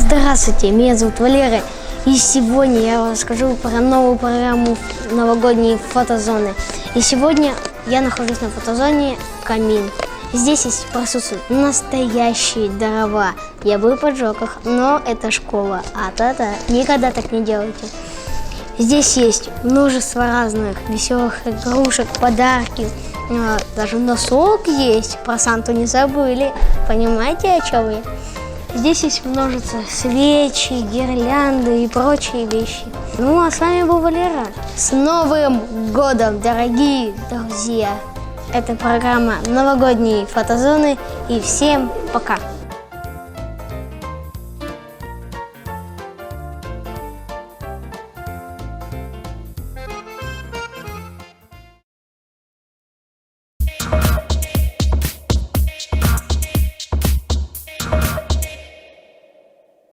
Здравствуйте, меня зовут Валера, и сегодня я вам расскажу про новую программу новогодней фотозоны. И сегодня я нахожусь на фотозоне «Камин». Здесь присутствуют настоящие дрова. Я был в поджогах, но это школа, никогда так не делайте. Здесь есть множество разных веселых игрушек, подарки. Даже носок есть, про Санту не забыли. Понимаете, о чем я? Здесь есть множество свечи, гирлянды и прочие вещи. Ну, а с вами был Валера. С Новым годом, дорогие друзья! Это программа новогодней фотозоны. И всем пока!